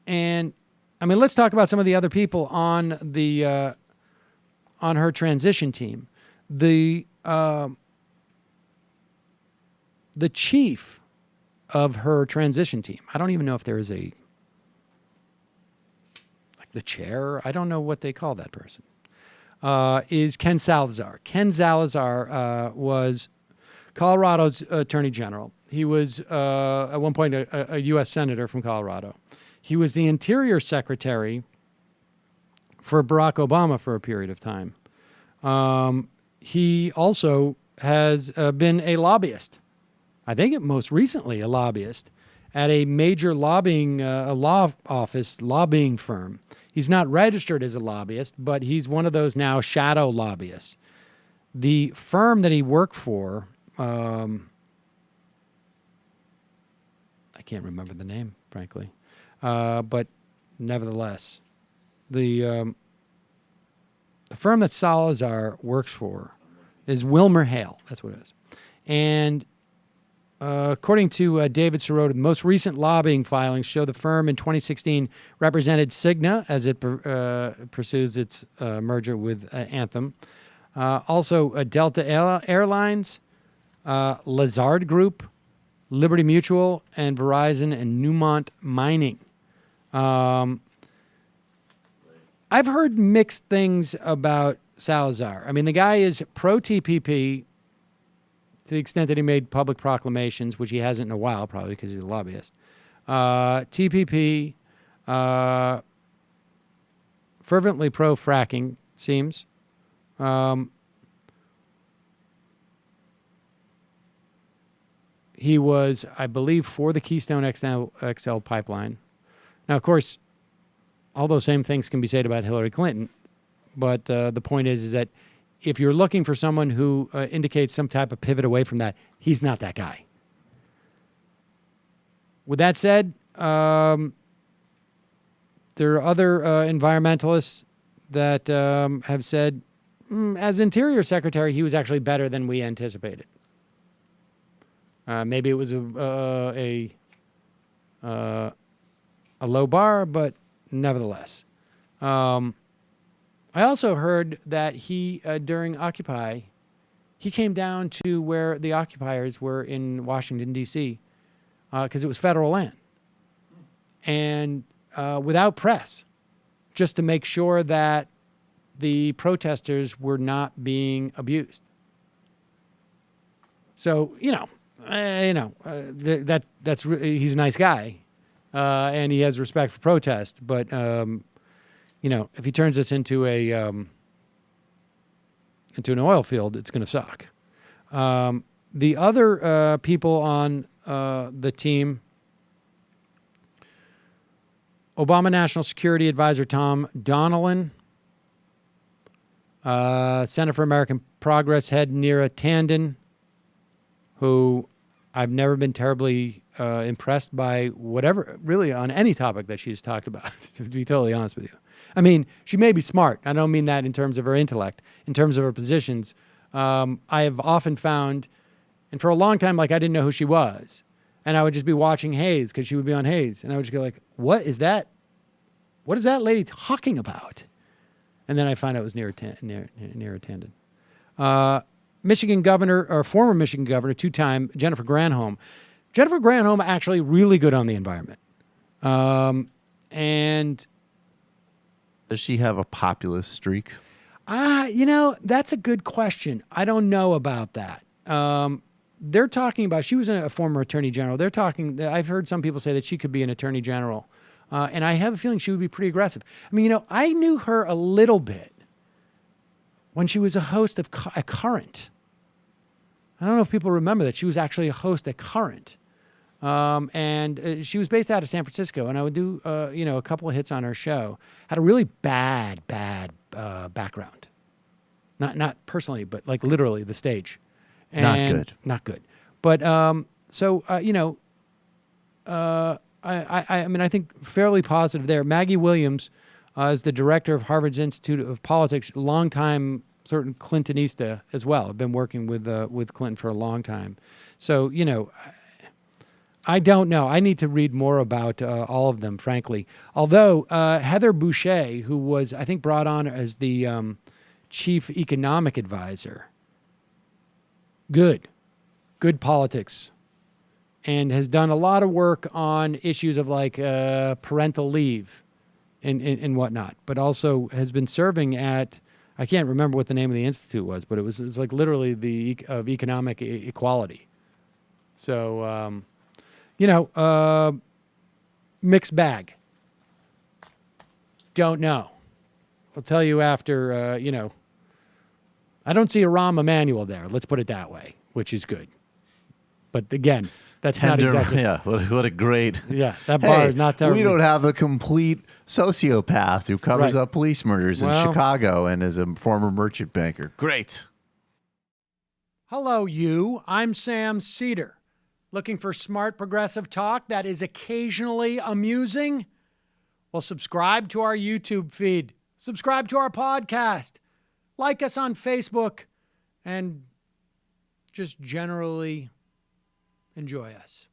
And I mean, let's talk about some of the other people on the on her transition team. The chief of her transition team. I don't even know if there is a the chair. I don't know what they call that person. Is Ken Salazar. Ken Salazar was Colorado's attorney general. He was at one point a U.S. senator from Colorado. He was the interior secretary for Barack Obama for a period of time. He also has been a lobbyist. I think most recently a lobbyist at a major lobbying a law office lobbying firm. He's not registered as a lobbyist, but he's one of those now shadow lobbyists. The firm that he worked for, I can't remember the name, frankly, but nevertheless, the firm that Salazar works for is Wilmer Hale. That's what it is. And according to David Sirota, the most recent lobbying filings show the firm in 2016 represented Cigna as it pursues its merger with Anthem. Also, Delta Airlines, Lazard Group, Liberty Mutual, and Verizon and Newmont Mining. I've heard mixed things about Salazar. I mean, the guy is pro-TPP to the extent that he made public proclamations, which he hasn't in a while, probably because he's a lobbyist. TPP, fervently pro-fracking, seems. He was, I believe, for the Keystone XL pipeline. Now, of course, all those same things can be said about Hillary Clinton, but the point is that if you're looking for someone who indicates some type of pivot away from that, he's not that guy. With that said, there are other environmentalists that have said, as Interior Secretary, he was actually better than we anticipated. Maybe it was a low bar, but nevertheless. I also heard that he, during Occupy, he came down to where the occupiers were in Washington, D.C., because it was federal land. And without press, just to make sure that the protesters were not being abused. So, that's he's a nice guy, and he has respect for protest, but if he turns this into an oil field, it's going to suck. The other people on the team, Obama National Security Advisor Tom Donilon, Center for American Progress head Neera Tanden, who I've never been terribly impressed by whatever, really on any topic that she's talked about, to be totally honest with you. I mean, she may be smart. I don't mean that in terms of her intellect. In terms of her positions, I have often found, and for a long time, I didn't know who she was. And I would just be watching Hayes because she would be on Hayes. And I would just go what is that? What is that lady talking about? And then I find out it was Neera Tanden. Michigan governor, or former Michigan governor, two-time, Jennifer Granholm. Jennifer Granholm actually really good on the environment. And does she have a populist streak? That's a good question. I don't know about that. They're talking about, she was a former attorney general. I've heard some people say that she could be an attorney general. And I have a feeling she would be pretty aggressive. I mean, I knew her a little bit when she was a host of Current. I don't know if people remember that she was actually a host at Current. And she was based out of San Francisco, and I would do, a couple of hits on her show. Had a really bad background. Not personally, but literally the stage. And not good. But I think fairly positive there. Maggie Williams is the director of Harvard's Institute of Politics, longtime certain Clintonista as well. I've been working with Clinton for a long time. So, I don't know. I need to read more about all of them, frankly. Although Heather Boucher, who was, I think, brought on as the chief economic advisor, good politics, and has done a lot of work on issues of like parental leave and whatnot, but also has been serving at, I can't remember what the name of the institute was, but it was like literally of economic equality. So, mixed bag. Don't know. I'll tell you after, I don't see a Rahm Emanuel there. Let's put it that way, which is good. But again, that's not exactly. Yeah, what a great. Yeah, that bar is not terrible. We don't have a complete sociopath who covers up police murders in Chicago and is a former merchant banker. Great. Hello, you. I'm Sam Seder. Looking for smart progressive talk that is occasionally amusing? Well, subscribe to our YouTube feed. Subscribe to our podcast. Like us on Facebook. And just generally enjoy us.